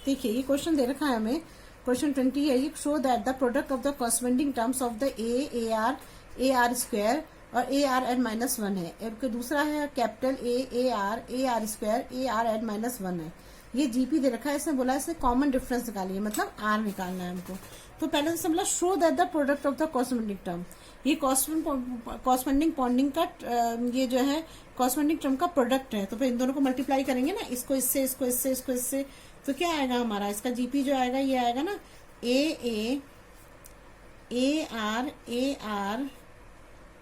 देखिए ये क्वेश्चन दे रखा है हमें, क्वेश्चन 20 है ये, show that the product of the corresponding terms of the A R square और A R N minus one है। एक दूसरा है capital A R square A R N minus one है। ये जीपी दे रखा है, इसने बोला इससे कॉमन डिफरेंस निकालिए, मतलब आर निकालना है हमको। तो पहले से बोला show that the product of the corresponding term, ये कॉरस्पॉन्डिंग पॉन्डिंग का ये जो है कॉरस्पॉन्डिंग टर्म का प्रोडक्ट है। तो फिर इन दोनों को मल्टीप्लाई करेंगे ना, इसको इससे इसको इससे इसको इससे, तो क्या आएगा हमारा, इसका जीपी जो आएगा ये आएगा ना ए आर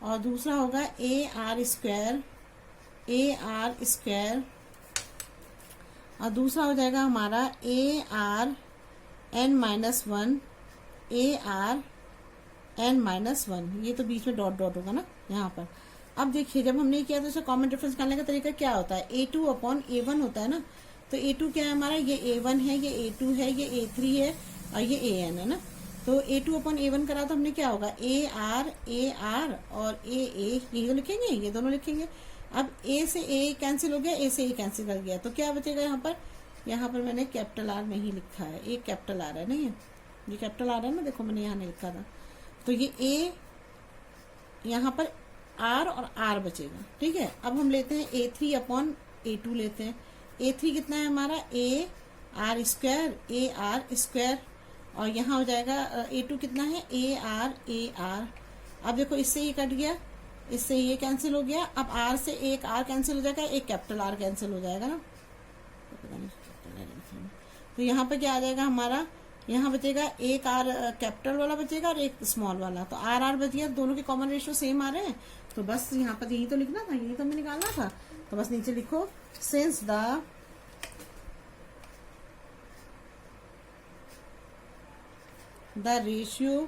और दूसरा होगा ए आर स्क्वायर और दूसरा हो जाएगा हमारा A R N minus one ये तो बीच में डॉट डॉट होगा ना यहाँ पर। अब देखिए जब हमने किया तो कॉमन डिफरेंस निकालने का तरीका क्या होता है, A2 अपॉन A1 होता है ना। तो A2 क्या है हमारा, ये A1 है, ये A2 है, ये A3 है और ये AN है ना। तो A2 अपॉन A1 करा तो हमने क्या होगा A R और A ये तो लिखेंगे, ये दोनों लिखेंगे। अब A से A कैंसिल हो गया, A से A कैंसिल कर गया, तो क्या बचेगा यहाँ पर मैंने कैपिटल R नहीं लिखा है, एक कैपिटल R है नहीं है, ये कैपिटल R है ना, देखो मैंने यहाँ नहीं लिखा था। तो ये A यहाँ पर R और R बचेगा, ठीक है। अब हम लेते हैं A3 अपॉन A2 लेते हैं। A3 कितना है हमारा A R स्क्वायर और यहाँ हो जाएगा A2 कितना है A R। अब देखो इससे ये कट गया, इससे ये कैंसिल हो गया। अब R से एक R कैंसिल हो जाएगा, एक कैपिटल R कैंसिल हो जाएगा ना। तो यहाँ पर क्या आ जाएगा हमारा, यहाँ बचेगा एक R कैपिटल वाला बचेगा और एक स्मॉल वाला। तो R बच गया, दोनों के कॉमन रेशियो सेम आ रहे हैं। तो बस यहाँ पर यही तो लिखना था, यही तो हमें निकालना था। तो बस नीचे लिखो सिंस द रेशियो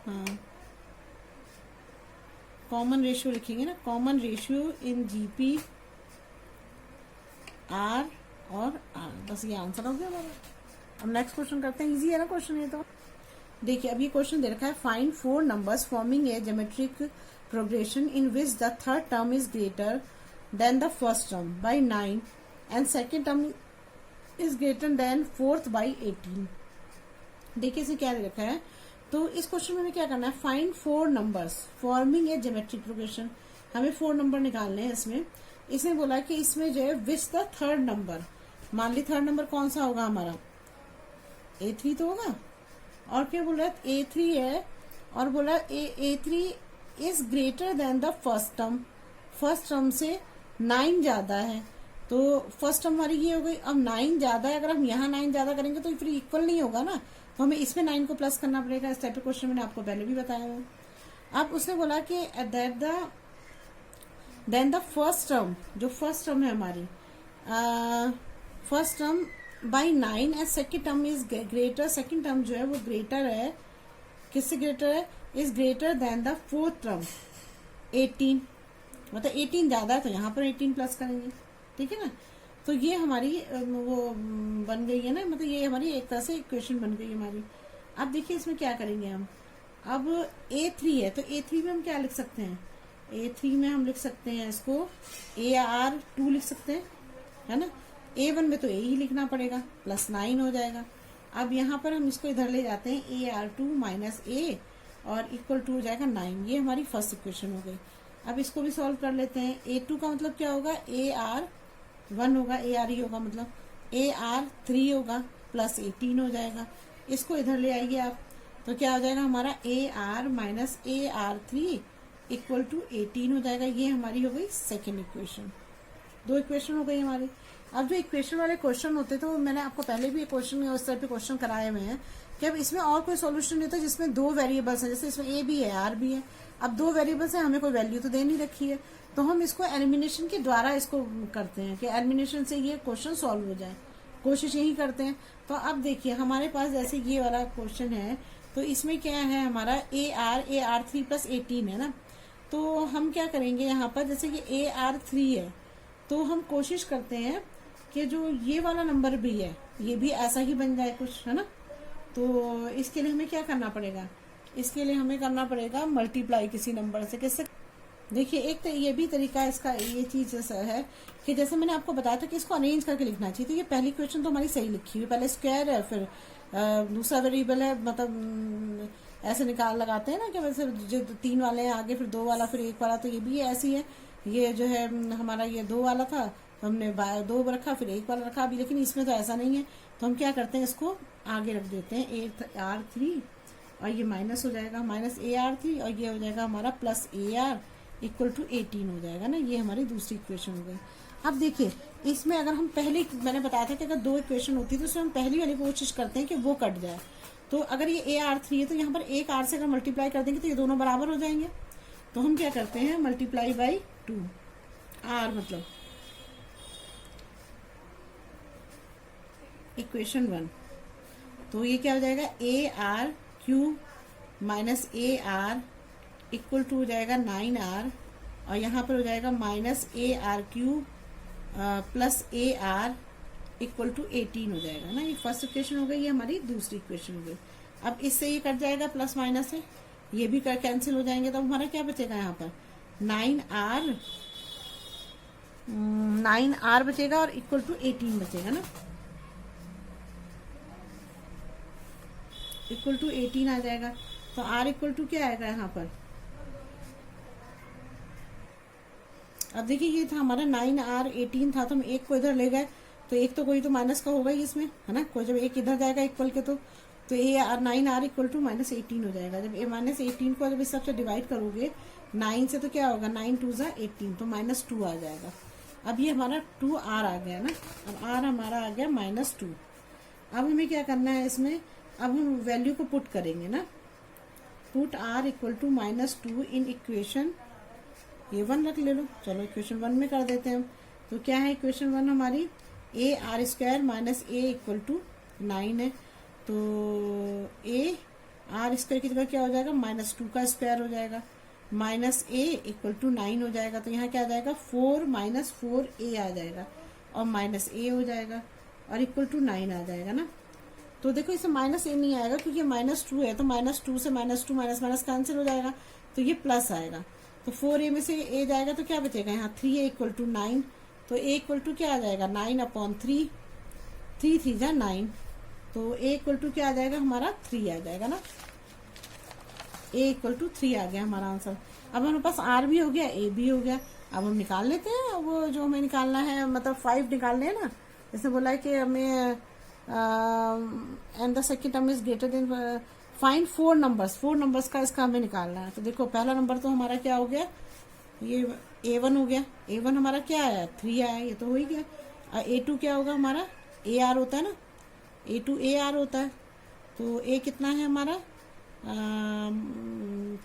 हाँ कॉमन रेशियो लिखेंगे ना, common ratio in GP R और आर। बस ये आंसर हो गया हमारा। अब नेक्स्ट क्वेश्चन करते हैं, इजी है ना क्वेश्चन ये तो। देखिए अब ये क्वेश्चन दे रखा है, find 4 numbers forming a geometric progression in which the third term is greater than the first term by 9 and second term is greater than fourth by 18। देखिए इसे क्या दे रखा है, तो इस क्वेश्चन में हमें क्या करना है, find 4 numbers forming a geometric progression. हमें 4 नंबर निकालने हैं इसमें। इसने बोला कि इसमें जो है विच द थर्ड नंबर, मान ली थर्ड नंबर कौन सा होगा हमारा, A3 तो होगा। और क्या बोल रहा है, A3 है और बोला A3 is greater than the first term, first term से 9 ज्यादा है। तो फर्स्ट टर्म हमारी ये हो गई। अब 9 ज्यादा है, अगर हम यहाँ 9 ज्यादा करेंगे तो फिर इक्वल नहीं होगा ना, तो हमें इसमें 9 को प्लस करना पड़ेगा। इस टाइप के क्वेश्चन मैंने आपको पहले भी बताया है। अब उसने बोला कि देन द फर्स्ट टर्म, जो फर्स्ट टर्म है हमारी first term by 9 and second term is greater, second term जो है वो ग्रेटर है, किससे ग्रेटर है, is greater than the fourth term 18, मतलब 18 ज्यादा है तो यहाँ पर 18 प्लस करेंगे, ठीक है ना। तो ये हमारी वो बन गई है ना, मतलब ये हमारी एक तरह से इक्वेशन बन गई हमारी। अब देखिए इसमें क्या करेंगे हम, अब A3 है तो A3 में हम क्या लिख सकते हैं, A3 में हम लिख सकते हैं इसको AR2 लिख सकते हैं, है ना। A1 में तो A ही लिखना पड़ेगा, प्लस 9 हो जाएगा। अब यहाँ पर हम इसको इधर ले जाते हैं, AR2 माइनस A और इक्वल टू हो जाएगा 9। ये हमारी फर्स्ट इक्वेशन हो गई। अब इसको भी सॉल्व कर लेते हैं। A2 का मतलब क्या होगा, AR1 होगा, AR ही होगा, मतलब AR3 होगा, प्लस 18 हो जाएगा। इसको इधर ले आइए आप, तो क्या हो जाएगा हमारा AR minus AR3 equal to 18 हो जाएगा। ये हमारी हो गई सेकेंड इक्वेशन। 2 इक्वेशन हो गई हमारी। अब जो इक्वेशन वाले क्वेश्चन होते थे वो मैंने आपको पहले भी क्वेश्चन उस तरह के क्वेश्चन कराए हुए हैं कि अब इसमें और कोई सॉल्यूशन नहीं होता जिसमें 2 वेरिएबल्स हैं, जैसे इसमें A भी है R भी है। अब 2 वेरिएबल्स है, हमें कोई वैल्यू तो दे नहीं रखी है, तो हम इसको एलिमिनेशन के द्वारा इसको करते हैं कि एलिमिनेशन से ये क्वेश्चन सॉल्व हो जाए, कोशिश यही करते हैं। तो अब देखिए हमारे पास जैसे ये वाला क्वेश्चन है, तो इसमें क्या है हमारा AR3 प्लस 18 है ना। तो हम क्या करेंगे यहाँ पर, जैसे कि AR3 है तो हम कोशिश करते हैं कि जो ये वाला नंबर भी है ये भी ऐसा ही बन जाए कुछ, है ना। तो इसके लिए हमें क्या करना पड़ेगा इसके लिए हमें करना पड़ेगा मल्टीप्लाई किसी नंबर से। किससे? देखिए एक तो ये भी तरीका इसका, ये चीज जैसा है कि जैसे मैंने आपको बताया था कि इसको अरेंज करके लिखना चाहिए। तो ये पहली क्वेश्चन तो हमारी सही लिखी हुई, पहले स्क्वायर है, फिर दूसरा वेरिएबल है, मतलब ऐसे लगाते हैं ना कि वैसे जो 3 वाले हैं आगे, फिर 2 वाला, फिर 1 वाला। तो ये भी ऐसी है। ये जो है हमारा ये 2 वाला था, तो हमने 2 रखा, फिर 1 वाला रखा अभी। लेकिन इसमें तो ऐसा नहीं है, तो हम क्या करते हैं, इसको आगे रख देते हैं AR3, और ये माइनस हो जाएगा, माइनस AR3, और ये हो जाएगा हमारा प्लस AR इक्वल टू 18 हो जाएगा ना। ये हमारी दूसरी इक्वेशन हो गई। अब देखिए इसमें अगर हम पहले, मैंने बताया था कि अगर 2 इक्वेशन होती है तो उसमें हम पहली वाली कोशिश करते हैं कि वो कट जाए। तो अगर ये AR3 है तो यहाँ पर एक R से अगर मल्टीप्लाई कर देंगे तो ये दोनों बराबर हो जाएंगे। तो हम क्या करते हैं, मल्टीप्लाई बाई 2, R मतलब इक्वेशन 1। तो ये क्या हो जाएगा, AR³ minus AR equal to हो जाएगा 9R, और यहाँ पर हो जाएगा minus AR³ plus AR equal to 18 हो जाएगा ना। ये फर्स्ट इक्वेशन हो गई, ये हमारी दूसरी इक्वेशन हो गई। अब इससे ये कट जाएगा, प्लस माइनस से ये भी कैंसिल हो जाएंगे। तो हमारा क्या बचेगा यहाँ पर, 9R बचेगा और इक्वल टू 18 बचेगा ना, इक्वल टू 18 आ जाएगा। तो R इक्वल टू क्या आएगा यहाँ पर, अब देखिए ये था हमारा 9R 18 था, तो हम एक को इधर ले गए, तो एक तो कोई तो माइनस का होगा ही इसमें, है ना। कोई जब एक इधर जाएगा इक्वल के, तो AR 9R equal to minus 18 हो जाएगा। जब माइनस 18 को जब इस सबसे डिवाइड करोगे 9 से, तो क्या होगा, 9 2 = 18, तो -2 आ जाएगा। अब ये हमारा 2R आ गया ना। अब R हमारा आ गया -2। अब हमें क्या करना है इसमें, अब हम वैल्यू को पुट करेंगे ना। Put R equal to -2 in equation, ये 1 रख ले लो, चलो इक्वेशन 1 में कर देते हैं हम। तो क्या है इक्वेशन 1 हमारी, AR² minus A equal to 9 है। तो AR² की जगह क्या हो जाएगा, -2 का स्क्वायर हो जाएगा, माइनस A इक्वल टू 9 हो जाएगा। तो यहाँ क्या आ जाएगा, 4 - 4A आ जाएगा, और माइनस A हो जाएगा, और इक्वल टू 9 आ जाएगा ना। तो देखो इसमें माइनस A नहीं आएगा क्योंकि -2 है, तो -2 से -2 माइनस माइनस कैंसिल हो जाएगा, तो ये प्लस आएगा। तो 4A में से A जाएगा तो क्या बचेगा, यहाँ 3A इक्वल टू 9। तो A इक्वल टू क्या आ जाएगा, 9/3, 3 3 = 9। तो A इक्वल टू क्या आ जाएगा हमारा, 3 आ जाएगा ना। A इक्वल टू 3 आ गया हमारा आंसर। अब हमारे पास R भी हो गया, A भी हो गया। अब हम निकाल लेते हैं वो जो हमें निकालना है, मतलब 5 निकालने हैं ना। जैसे बोला है कि हमें and the second term is greater than, find 4 numbers का इसका हमें निकालना है। तो देखो पहला नंबर तो हमारा क्या हो गया, ये A1 हो गया। A1 हमारा क्या आया, 3 आया, ये तो हो ही गया। और A2 क्या होगा हमारा, AR होता है ना, A2 AR होता है। तो A कितना है हमारा,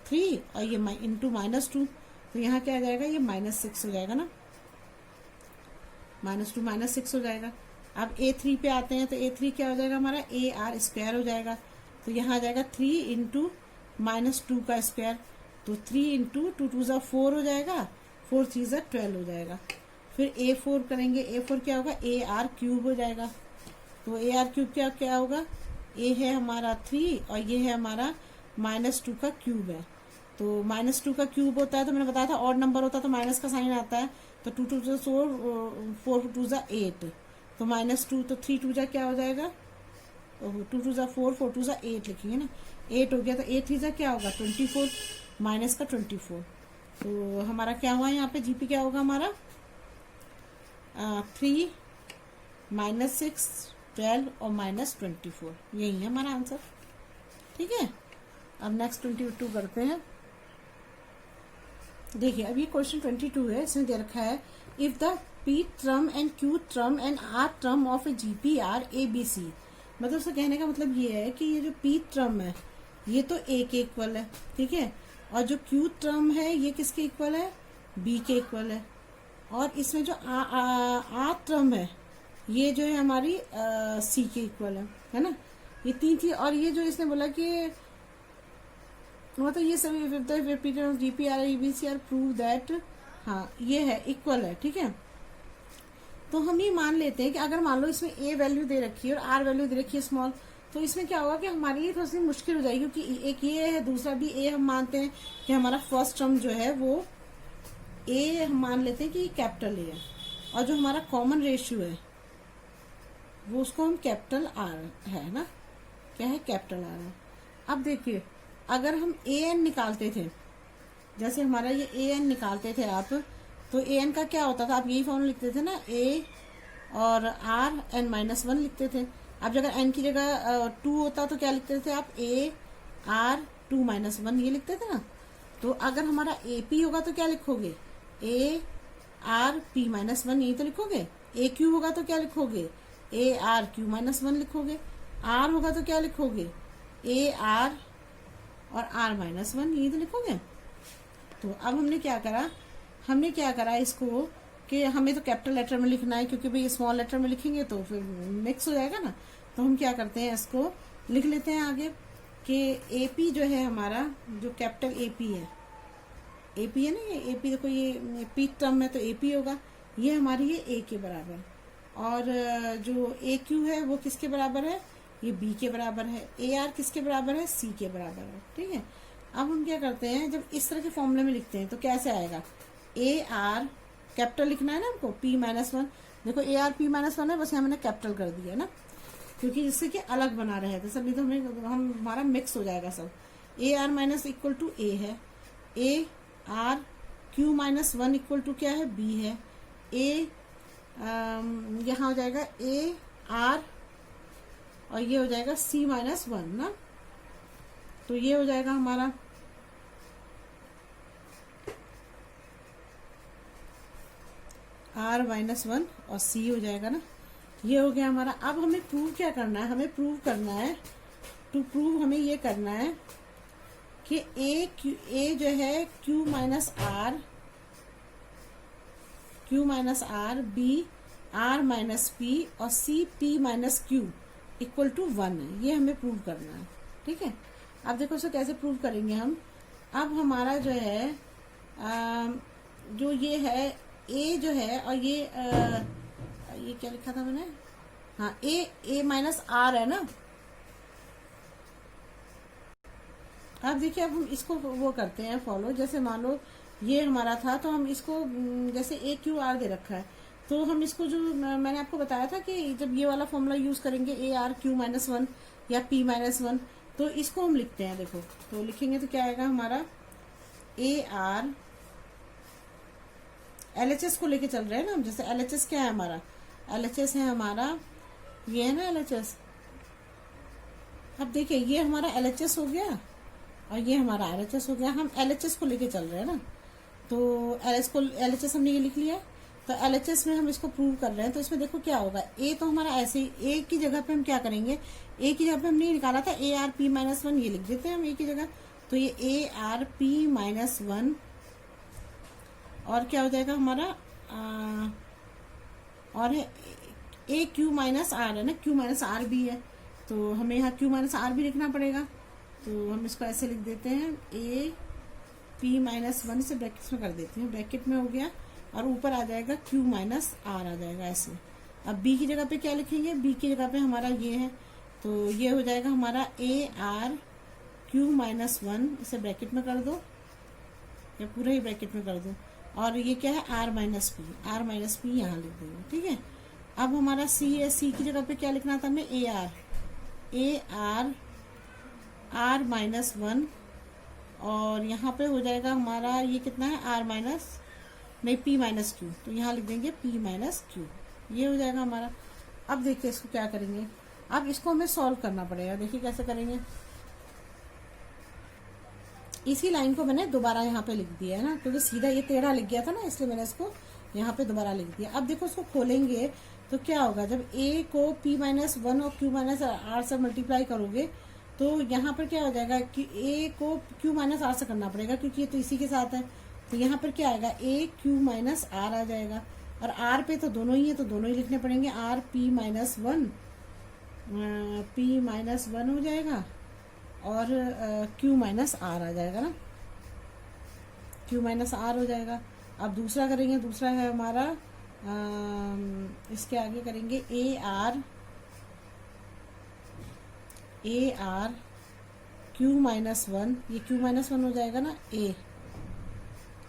3, और ये इंटू -2, तो यहाँ क्या आ जाएगा, ये -6 हो जाएगा ना, -2 -6 हो जाएगा। अब A3 पे आते हैं, तो A3 क्या हो जाएगा हमारा, AR² हो जाएगा। तो यहाँ आ जाएगा 3 इंटू -2 का स्क्वायर, तो 3 इंटू 2 2 = 4 हो जाएगा, 4 3 = 12 हो जाएगा। फिर A4 करेंगे, A4 क्या होगा, AR³ हो जाएगा। तो AR³ क्या होगा, A है हमारा 3 और ये है हमारा -2 का क्यूब है। तो -2 का क्यूब होता है, तो मैंने बताया था ऑड नंबर होता है तो माइनस का साइन आता है। तो 2 2 = 4, 4 2 = 8, तो -2, तो 3 2 = क्या हो जाएगा, 2 2 = 4, 4 2 = 8 लिखेंगे ना, 8 हो गया। तो 8 3 = क्या होगा, 24, माइनस का 24। तो हमारा क्या हुआ यहाँ पे, जीपी क्या होगा हमारा, 3 -6 12 और -24, यही है हमारा आंसर। ठीक है, अब नेक्स्ट 22 करते हैं। देखिए अब ये क्वेश्चन 22 है, इसमें दे रखा है if the P term and Q term and R term of a GP are ABC। मतलब उसका कहने का मतलब ये है कि ये जो P term है ये तो A के इक्वल है, ठीक है, और जो Q term है ये किसके इक्वल है, B के इक्वल है। और इसमें जो R term है ये जो है हमारी C के इक्वल है ना। ये 3 थी, और ये जो इसने बोला कि मतलब ये सभी GP R ABC are prove that, हाँ ये है इक्वल है, ठीक है। तो हम ये मान लेते हैं कि अगर मान लो इसमें A वैल्यू दे रखी है और R वैल्यू दे रखी है स्मॉल, तो इसमें क्या होगा कि हमारे लिए थोड़ी सी मुश्किल हो जाएगी, क्योंकि एक ये है, दूसरा भी ए हम मानते हैं कि हमारा फर्स्ट टर्म जो है वो ए हम मान लेते हैं कि कैपिटल ए है, और जो हमारा कॉमन रेशियो है वो उसको हम कैपिटल आर है ना, क्या है, कैपिटल आर है। अब देखिए अगर हम ए एन निकालते थे, जैसे हमारा ये ए एन निकालते थे आप, तो ए एन का क्या होता था, आप यही फॉर्मूला लिखते थे ना, ए और आर एन माइनस वन लिखते थे। अब अगर एन की जगह 2 होता तो क्या लिखते थे आप, ए आर 2 माइनस वन, ये लिखते थे ना। तो अगर हमारा ए पी होगा तो क्या लिखोगे, ए आर पी माइनस वन, यही तो लिखोगे। ए क्यू होगा तो क्या लिखोगे, ए आर क्यू माइनस वन लिखोगे। आर होगा तो क्या लिखोगे, ए आर और आर माइनस वन, यही तो लिखोगे। तो अब हमने क्या करा इसको, कि हमें तो कैपिटल लेटर में लिखना है, क्योंकि भाई स्मॉल लेटर में लिखेंगे तो फिर मिक्स हो जाएगा ना। तो हम क्या करते हैं, इसको लिख लेते हैं आगे कि एपी जो है हमारा, जो कैपिटल एपी है, एपी है ना, ये एपी देखो, ये पी टर्म है तो एपी होगा, ये हमारी है ए के बराबर। और जो ए क्यू है वो किसके बराबर है, ये बी के बराबर है। ए आर किसके बराबर है, सी के बराबर है। ठीक है, अब हम क्या करते हैं, जब इस तरह के फॉर्मूले में लिखते हैं तो कैसे आएगा, ए आर कैपिटल लिखना है ना हमको, पी माइनस वन, देखो ए आर पी माइनस वन है, बस यहाँ मैंने कैपिटल कर दिया ना, क्योंकि जिससे कि अलग बना रहे थे सब, नहीं तो हमारा मिक्स हो जाएगा सब। A R minus equal to A है, A R Q minus one equal to क्या है, बी है। ए यहाँ हो जाएगा ए आर और ये हो जाएगा सी माइनस वन ना, तो ये हो जाएगा हमारा आर माइनस वन और सी हो जाएगा ना, ये हो गया हमारा। अब हमें प्रूव क्या करना है, हमें प्रूव करना है, टू प्रूव हमें ये करना है कि ए जो है Q minus R, B R minus P और C P minus Q equal to one है, ये हमें प्रूव करना है। ठीक है, अब देखो इसको कैसे प्रूव करेंगे हम। अब हमारा जो है जो ये है ए जो है, और ये क्या लिखा था मैंने, हाँ ए माइनस आर है ना। अब देखिए अब हम इसको वो करते हैं फॉलो, जैसे मान लो ये हमारा था, तो हम इसको जैसे ए क्यू आर दे रखा है, तो हम इसको जो मैंने आपको बताया था कि जब ये वाला फॉर्मूला यूज करेंगे, ए आर क्यू माइनस वन या पी माइनस वन, तो इसको हम लिखते हैं। देखो तो लिखेंगे तो क्या आएगा हमारा, ए आर एलएचएस को लेके चल रहे हैं ना हम, जैसे एलएचएस क्या है हमारा, एलएचएस है हमारा, ये है ना एलएचएस। अब देखिए ये हमारा एलएचएस हो गया और ये हमारा आरएचएस हो गया, हम एलएचएस को लेके चल रहे हैं ना, तो एलएचएस हमने ये लिख लिया। तो एलएचएस में हम इसको प्रूव कर रहे हैं, तो इसमें देखो क्या होगा, ए तो हमारा ऐसे ही, ए की जगह पे हम क्या करेंगे, ए की जगह पे हमने निकाला था ए आर पी माइनस वन, ये लिख देते हैं हम ए की जगह, तो ये ए आर पी माइनस वन और क्या हो जाएगा हमारा, और है ए क्यू माइनस आर है ना, क्यू माइनस आर भी है, तो हमें यहाँ क्यू माइनस आर भी लिखना पड़ेगा, तो हम इसको ऐसे लिख देते हैं, ए पी माइनस वन से ब्रैकेट में कर देते हैं, ब्रैकेट में हो गया, और ऊपर आ जाएगा क्यू माइनस आर आ जाएगा ऐसे। अब बी की जगह पे क्या लिखेंगे, बी की जगह पे हमारा ये है, तो ये हो जाएगा हमारा A R Q minus one, इसे ब्रैकेट में कर दो या पूरा ही ब्रैकेट में कर दो, और ये क्या है आर माइनस पी यहाँ लिख देंगे। ठीक है, अब हमारा सी है, सी की जगह पे क्या लिखना था हमें, ए आर माइनस वन, और यहाँ पे हो जाएगा हमारा ये कितना है, आर माइनस नहीं पी माइनस क्यू, तो यहाँ लिख देंगे पी माइनस क्यू, ये हो जाएगा हमारा। अब देखिए इसको क्या करेंगे, अब इसको हमें सॉल्व करना पड़ेगा, देखिए कैसे करेंगे। इसी लाइन को मैंने दोबारा यहाँ पे लिख दिया है ना, क्योंकि सीधा ये टेढ़ा लिख गया था ना, इसलिए मैंने इसको यहाँ पे दोबारा लिख दिया। अब देखो इसको खोलेंगे तो क्या होगा, जब ए को पी माइनस वन और क्यू माइनस आर से मल्टीप्लाई करोगे तो यहाँ पर क्या हो जाएगा कि ए को क्यू माइनस आर से करना पड़ेगा, क्योंकि ये तो इसी के साथ है, तो यहाँ पर क्या आएगा, ए क्यू माइनस आर आ जाएगा, और आर पे तो दोनों ही है तो दोनों ही लिखने पड़ेंगे, आर पी माइनस वन हो जाएगा, और क्यू माइनस आर आ जाएगा ना, क्यू माइनस आर हो जाएगा। अब दूसरा करेंगे, दूसरा है हमारा इसके आगे करेंगे A A R Q minus one, ये क्यू माइनस वन हो जाएगा ना, ए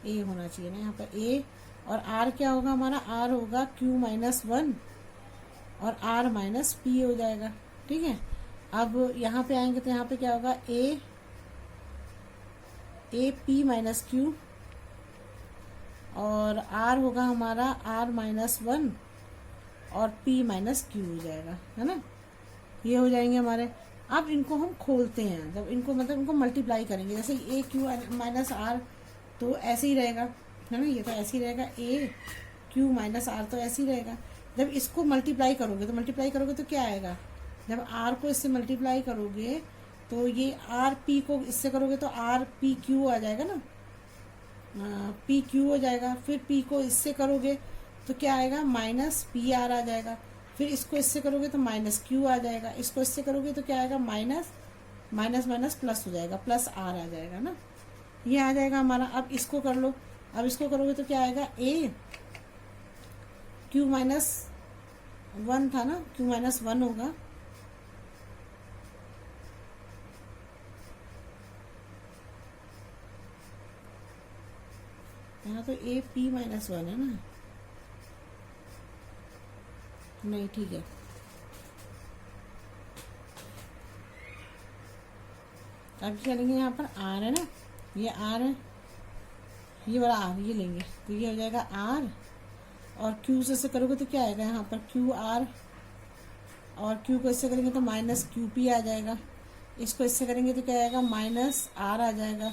होना चाहिए ना यहाँ पर ए, और आर क्या होगा हमारा, आर होगा क्यू माइनस वन और आर माइनस पी हो जाएगा। ठीक है, अब यहाँ पे आएंगे तो यहाँ पे क्या होगा, ए पी माइनस क्यू और आर होगा हमारा आर माइनस वन और पी माइनस क्यू हो जाएगा, है ना, ये हो जाएंगे हमारे। अब इनको हम खोलते हैं, जब इनको मतलब इनको मल्टीप्लाई करेंगे, जैसे ए क्यू माइनस आर तो ऐसे ही रहेगा, है ना, ये तो ऐसे ही रहेगा, ए क्यू माइनस आर तो ऐसे ही रहेगा। जब इसको मल्टीप्लाई करोगे तो क्या आएगा, जब आर को इससे मल्टीप्लाई करोगे तो ये आर पी को इससे करोगे तो आर पी क्यू आ जाएगा ना, पी क्यू हो जाएगा। फिर पी को इससे करोगे तो क्या आएगा, माइनस पी आर आ जाएगा। फिर इसको इससे करोगे तो माइनस क्यू आ जाएगा। इसको इससे करोगे तो क्या आएगा, माइनस माइनस माइनस प्लस हो जाएगा, प्लस आर आ जाएगा ना, ये आ जाएगा हमारा। अब इसको कर लो, अब इसको करोगे तो क्या आएगा, ए क्यू माइनस वन था ना, क्यू माइनस वन होगा, यहाँ तो ए पी माइनस वन है ना, नहीं ठीक है, अब क्या लेंगे, यहाँ पर आर है ना, ये आर है, ये बड़ा आर, ये लेंगे तो ये हो जाएगा आर, और क्यू से इससे करोगे तो क्या आएगा, यहाँ पर क्यू आर, और क्यू को इससे करेंगे तो माइनस क्यू पी आ जाएगा। इसको इससे करेंगे तो क्या आएगा, माइनस आर आ जाएगा,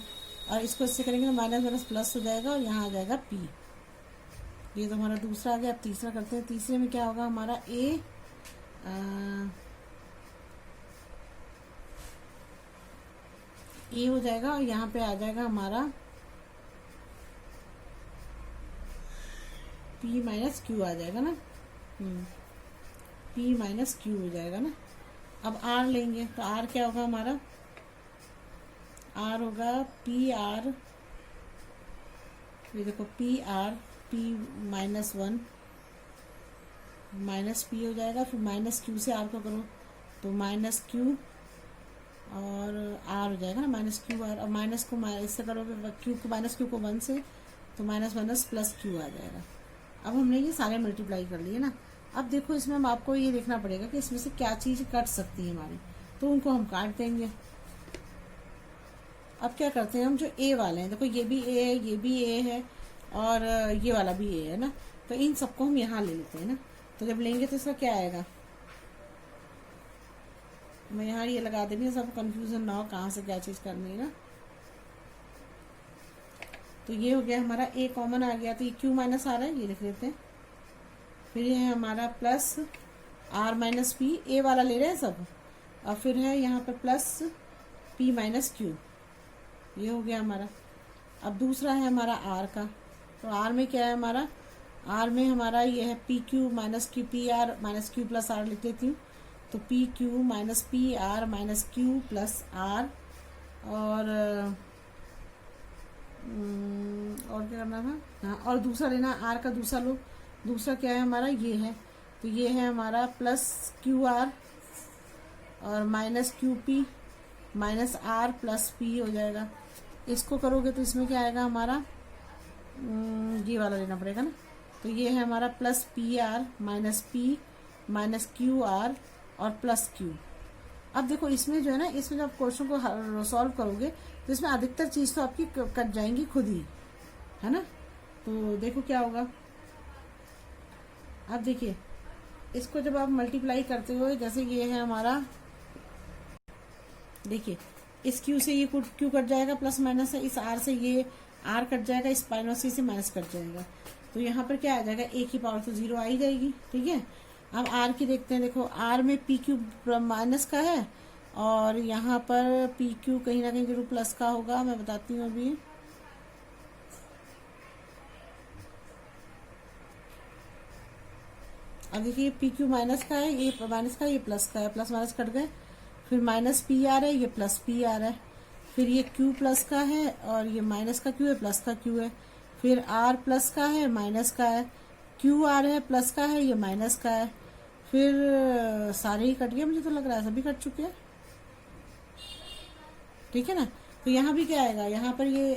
और इसको इससे करेंगे तो माइनस माइनस प्लस हो जाएगा, और यहाँ आ जाएगा पी। ये तो हमारा दूसरा आ गया। अब तीसरा करते हैं। तीसरे में क्या होगा हमारा, ए हो जाएगा, और यहाँ पे आ जाएगा हमारा पी माइनस क्यू आ जाएगा ना, पी माइनस क्यू हो जाएगा ना। अब आर लेंगे तो आर क्या होगा हमारा, आर होगा पी आर, ये देखो P R P minus one minus P हो जाएगा। फिर माइनस क्यू से आर को करो तो माइनस क्यू और आर हो जाएगा ना, माइनस क्यू आर, और माइनस को इससे करोगे क्यू को, माइनस क्यू को वन से तो माइनस माइनस प्लस क्यू आ जाएगा। अब हमने ये सारे मल्टीप्लाई कर लिए ना। अब देखो इसमें हम आपको ये देखना पड़ेगा कि इसमें से क्या चीज़ कट सकती है हमारी, तो उनको हम काट देंगे। अब क्या करते हैं हम, जो ए वाले हैं, देखो ये भी ए है, ये भी ए है, और ये वाला भी ए है ना, तो इन सबको हम यहाँ ले लेते हैं ना। तो जब लेंगे तो इसका क्या आएगा, मैं यहाँ ये लगा दे रही हूँ, सब कंफ्यूजन ना हो कहाँ से क्या चीज़ करनी है ना। तो ये हो गया हमारा, ए कॉमन आ गया, तो ये क्यू माइनस आ रहा है, ये लिख लेते हैं। फिर ये है हमारा प्लस आर माइनस पी, ए वाला ले रहे हैं सब, और फिर है यहाँ पर प्लस पी माइनस क्यू, ये हो गया हमारा। अब दूसरा है हमारा आर का, तो आर में क्या है हमारा, आर में हमारा ये है P Q minus Q, P R minus Q plus R लिख देती हूँ। तो P Q minus P R minus Q plus R, और क्या करना था, हाँ, और दूसरा लेना आर का दूसरा लो। दूसरा क्या है हमारा, ये है, तो ये है हमारा प्लस क्यू आर और minus Q P minus R plus P हो जाएगा। इसको करोगे तो इसमें क्या आएगा हमारा, ये वाला लेना पड़ेगा ना। तो ये है हमारा plus P R minus P minus Q R और प्लस क्यू। अब देखो इसमें जो है ना, इसमें जब क्वेश्चन को सॉल्व करोगे तो इसमें अधिकतर चीज़ तो आपकी कट जाएंगी खुद ही, है ना। तो देखो क्या होगा, अब देखिए इसको जब आप मल्टीप्लाई करते हो, जैसे ये है हमारा, देखिए इस क्यू से ये क्यू कट जाएगा, प्लस माइनस है, इस आर से ये आर कट जाएगा, इस माइनस से माइनस कट जाएगा, तो यहाँ पर क्या आ जाएगा, ए की पावर तो जीरो आ ही जाएगी। ठीक है, अब आर की देखते हैं। देखो आर में पी क्यू माइनस का है, और यहाँ पर पी क्यू कहीं ना कहीं जरूर प्लस का होगा, मैं बताती हूँ अभी। अब देखिए पी क्यू माइनस का है, ये माइनस का, ये प्लस का है, प्लस माइनस कट गए। फिर माइनस पी आर है, ये प्लस पी आर है। फिर ये क्यू प्लस का है, और ये माइनस का क्यू है, प्लस का क्यू है। फिर आर प्लस का है, माइनस का है। क्यू आर है, प्लस का है, ये माइनस का है। फिर सारे ही कट गए, मुझे तो लग रहा है सभी कट चुके हैं। ठीक है ना। तो यहाँ भी क्या आएगा, यहाँ पर ये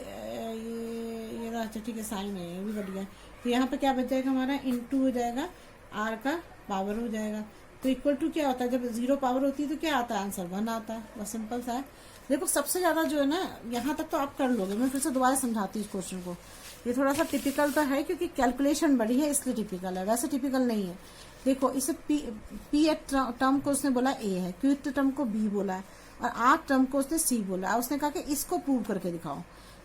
अच्छा ठीक है, साइन है, ये भी बढ़िया है। तो यहाँ पर क्या बच जाएगा हमारा, इनटू हो जाएगा आर का पावर हो जाएगा। तो इक्वल टू क्या होता है, जब 0 पावर होती है तो क्या आता है, आंसर 1 आता है। बस सिंपल सा है। देखो सबसे ज्यादा जो है ना, यहाँ तक तो आप कर लोगे, मैं फिर से दोबारा समझाती हूँ इस क्वेश्चन को। ये थोड़ा सा टिपिकल तो है क्योंकि कैलकुलेशन बड़ी है इसलिए टिपिकल है, वैसे टिपिकल नहीं है। देखो इसे पी टर्म को उसने बोला ए है, क्यू टर्म को बी बोला है, और आर टर्म को उसने सी बोला है। उसने कहा कि इसको प्रूव करके दिखाओ।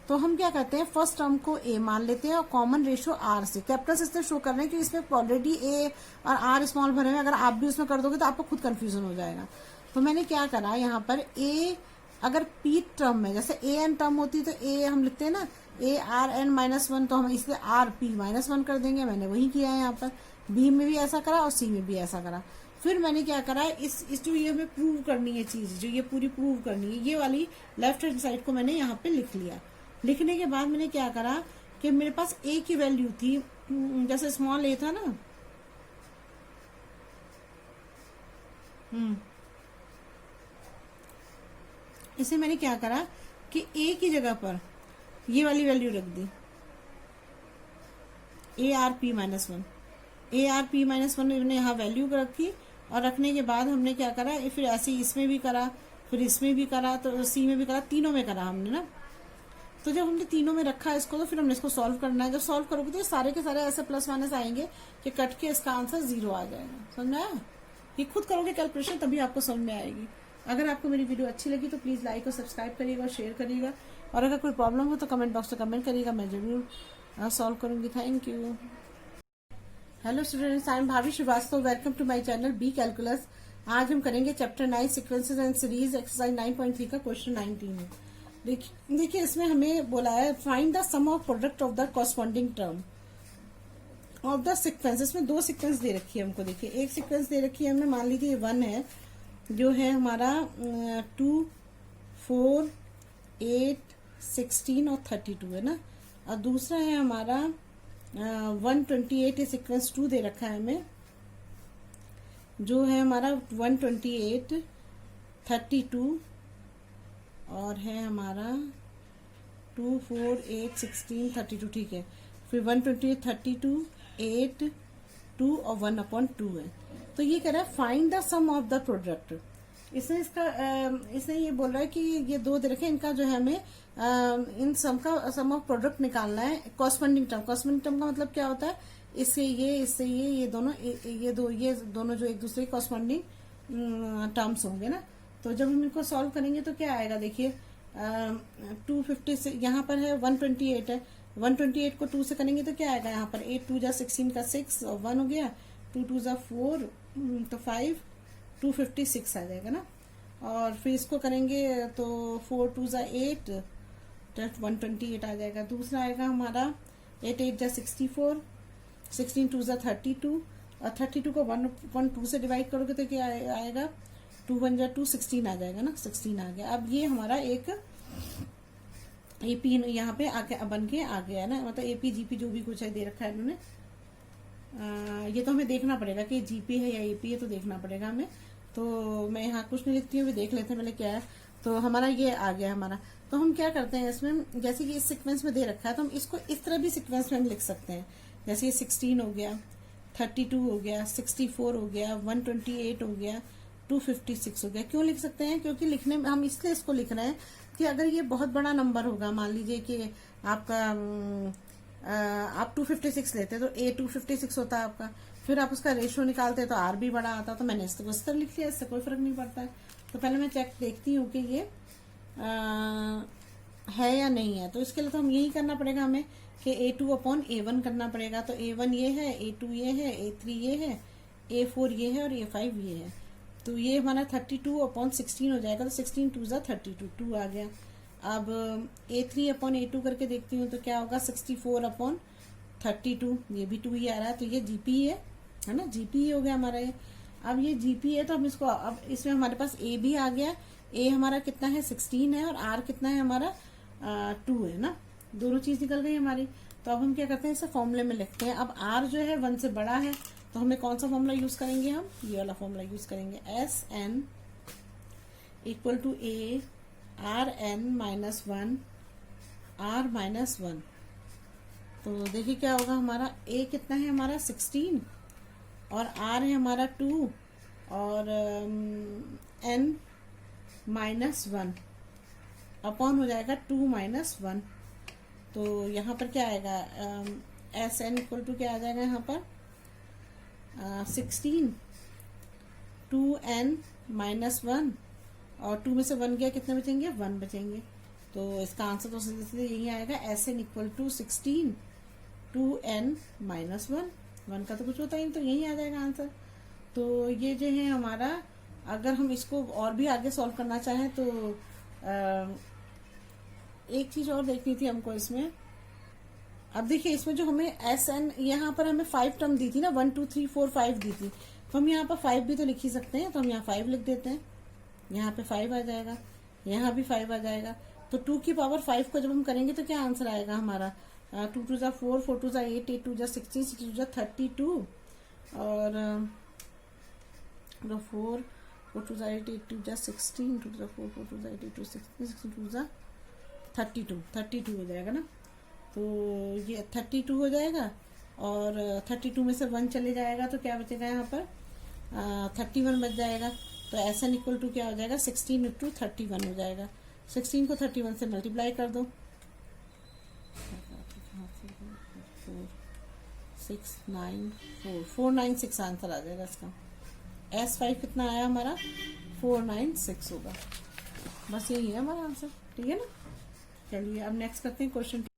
तो हम क्या करते हैं, फर्स्ट टर्म को ए मान लेते हैं और कॉमन रेशियो आर से, कैपिटल इसलिए शो कर रहे हैं कि इसमें ऑलरेडी ए और आर स्मॉल भरे हैं। अगर आप भी उसमें कर दोगे तो आपको खुद कंफ्यूजन हो जाएगा। तो मैंने क्या करा, यहाँ पर ए अगर पी टर्म में जैसे ए एन टर्म होती तो ए हम लिखते हैं ना, ए आर एन -1, तो हम इसलिए आर पी -1 कर देंगे। मैंने वही किया है यहाँ पर, बी में भी ऐसा करा और सी में भी ऐसा करा। फिर मैंने क्या करा, इस जो ये हमें प्रूव करनी है चीज, जो ये पूरी प्रूव करनी है, ये वाली लेफ्ट हैंड साइड को मैंने यहाँ पे लिख लिया। लिखने के बाद मैंने क्या करा कि मेरे पास ए की वैल्यू थी, जैसे स्मॉल ए था ना, इसे मैंने क्या करा कि ए की जगह पर ये वाली वैल्यू रख दी, A R P -1। A R P -1 ने यहाँ वैल्यू रखी, और रखने के बाद हमने क्या करा, फिर ऐसे इसमें भी करा, फिर इसमें भी करा, तो सी में भी करा, तीनों में करा हमने ना। तो जब हमने तीनों में रखा इसको, तो फिर हमने इसको सॉल्व करना है। जब सॉल्व करोगे तो ये सारे के सारे ऐसे प्लस माइनस आएंगे कि कट के इसका आंसर 0 आ जाएगा। समझ में आया? ये खुद करोगे कैलकुलेशन तभी आपको समझ में आएगी। अगर आपको मेरी वीडियो अच्छी लगी तो प्लीज लाइक और सब्सक्राइब करिएगा और शेयर करिएगा, और अगर कोई प्रॉब्लम हो तो कमेंट बॉक्स में कमेंट करिएगा, मैं जरूर सॉल्व करूंगी। Thank you. Hello students, I am Bhabhi Shrivastava, welcome to my channel B calculus. आज हम करेंगे chapter 9 sequences and series, exercise 9.3 का क्वेश्चन 19 है। देखिए इसमें हमें बोला है find the sum of product of the corresponding term of the sequence. इसमें 2 सीक्वेंस दे रखी है हमको। देखिए एक सीक्वेंस दे रखी है हमें, मान लीजिए 1 है, जो है हमारा 2, 4, 8, 16 और 32 है ना, और दूसरा है हमारा 128, ये सीक्वेंस 2 दे रखा है हमें, जो है हमारा 128, 32 और है हमारा 2, 4, 8, 16, 32, ठीक है। फिर 128, 32, 8, 2 और 1/2 है। तो ये कह रहा है find the sum of the product. इसने ये बोल रहा है कि ये 2 दे रखे, इनका जो है हमें इन सम ऑफ प्रोडक्ट निकालना है। कॉरस्पॉन्डिंग टर्म, कॉरस्पॉन्डिंग टर्म का मतलब क्या होता है, इससे ये दोनों जो एक दूसरे के कॉरस्पॉन्डिंग टर्म्स होंगे ना। तो जब हम इनको सॉल्व करेंगे तो क्या आएगा, देखिए 256 यहाँ पर है, 128 है, 128 को 2 से करेंगे तो क्या आएगा, यहाँ पर 8 2 जा 16 का 6 और 1 हो गया, 2 2 जा 4 तो 5, 256 आ जाएगा ना। और फिर इसको करेंगे तो 4 2 जा 8 तो 128 आ जाएगा। दूसरा आएगा हमारा 8 8 जा 64, 16 2 जा 32 और 32 को 1 2 से डिवाइड करोगे तो क्या आएगा, 2 1 जा 2, 16 आ जाएगा ना, 16 आ गया। अब ये हमारा एक एपी यहाँ पे आके बन के आ गया ना, मतलब एपी जीपी जो भी कुछ है दे रखा है इन्होंने। ये तो हमें देखना पड़ेगा कि जीपी है या एपी है, तो देखना पड़ेगा हमें। तो मैं यहाँ कुछ नहीं लिखती हूँ, देख लेते हैं पहले क्या है। तो हमारा ये आ गया हमारा। तो हम क्या करते हैं इसमें, जैसे कि इस सीक्वेंस में दे रखा है तो हम इसको इस तरह भी सीक्वेंस में हम लिख सकते हैं। जैसे ये 16 हो गया, 32 हो गया, 64 हो गया, 128 हो गया, 256 हो गया। क्यों लिख सकते हैं, क्योंकि लिखने में हम इसलिए इसको लिख रहे हैं कि अगर ये बहुत बड़ा नंबर होगा, मान लीजिए कि आपका आप 256 लेते तो A 256 होता है आपका, फिर आप उसका रेशियो निकालते तो R भी बड़ा आता। तो मैंने इसको इस तरह लिख लिया, इससे कोई फर्क नहीं पड़ता है। तो पहले मैं चेक देखती हूँ कि ये है या नहीं है। तो इसके लिए तो हम यही करना पड़ेगा हमें कि A2/A1 करना पड़ेगा। तो A1 ये है, A2 ये है, A3 ये है, A4 ये है और A5 ये है। तो ये हमारा 32/16 हो जाएगा। तो 16 2 जा 32, 2 आ गया। अब A3/A2 करके देखती हूँ तो क्या होगा, 64/32, ये भी 2 ही आ रहा है। तो ये जीपी है ना, जीपी हो गया हमारा ये। अब ये जीपी है तो हम इसको, अब इसमें हमारे पास ए भी आ गया। ए हमारा कितना है, 16 है, और आर कितना है हमारा 2 है ना, दोनों चीज निकल गई हमारी। तो अब हम क्या करते हैं, इसे फॉर्मूले में लिखते हैं। अब आर जो है 1 से बड़ा है तो हमें कौन सा फॉर्मूला यूज करेंगे, हम ये वाला फॉर्मूला यूज करेंगे, SN = A R N minus one R minus one. तो देखिए क्या होगा, हमारा ए कितना है हमारा 16 और आर है हमारा 2 और एन माइनस वन अपॉन हो जाएगा 2 माइनस वन। तो यहाँ पर क्या आएगा, एस एन इक्वल टू क्या आ जाएगा यहाँ पर 16 2n माइनस वन और 2 में से 1 गया, कितने बचेंगे 1 बचेंगे। तो इसका आंसर तो सीधे सीधे यही आएगा, S N equal to 16 2n minus one. 1 का तो कुछ होता ही नहीं, तो यही आ जाएगा आंसर। तो ये जो है हमारा, अगर हम इसको और भी आगे सॉल्व करना चाहें तो एक चीज और देखनी थी हमको इसमें। अब देखिए इसमें जो हमें एस एन, यहाँ पर हमें 5 टर्म दी थी ना, 1 2 3 4 5 दी थी, तो हम यहाँ पर 5 भी तो लिख ही सकते हैं। तो हम यहाँ 5 लिख देते हैं, यहाँ पे 5 आ जाएगा, यहाँ भी 5 आ जाएगा। तो 2 की पावर 5 को जब हम करेंगे तो क्या आंसर आएगा हमारा, 2 2 जा 4 4 2 जा 8 8 2 जा 16 6 2 जा 32 और 4 4 2 जा 8 8 2 जा 16 2 जा 4 4 2 जा 8 8 2 16 16 2 जा 32 हो जाएगा ना। तो ये 32 हो जाएगा और 32 में से 1 चले जाएगा तो क्या बचेगा यहाँ पर 31 बच जाएगा। तो एस एन इक्वल टू क्या हो जाएगा 16 इंटू 31 हो जाएगा। 16 को 31 से मल्टीप्लाई कर दो, 496 आंसर आ जाएगा इसका। S5 कितना आया हमारा 496 होगा। बस यही है हमारा आंसर, ठीक है ना। चलिए अब नेक्स्ट करते हैं क्वेश्चन।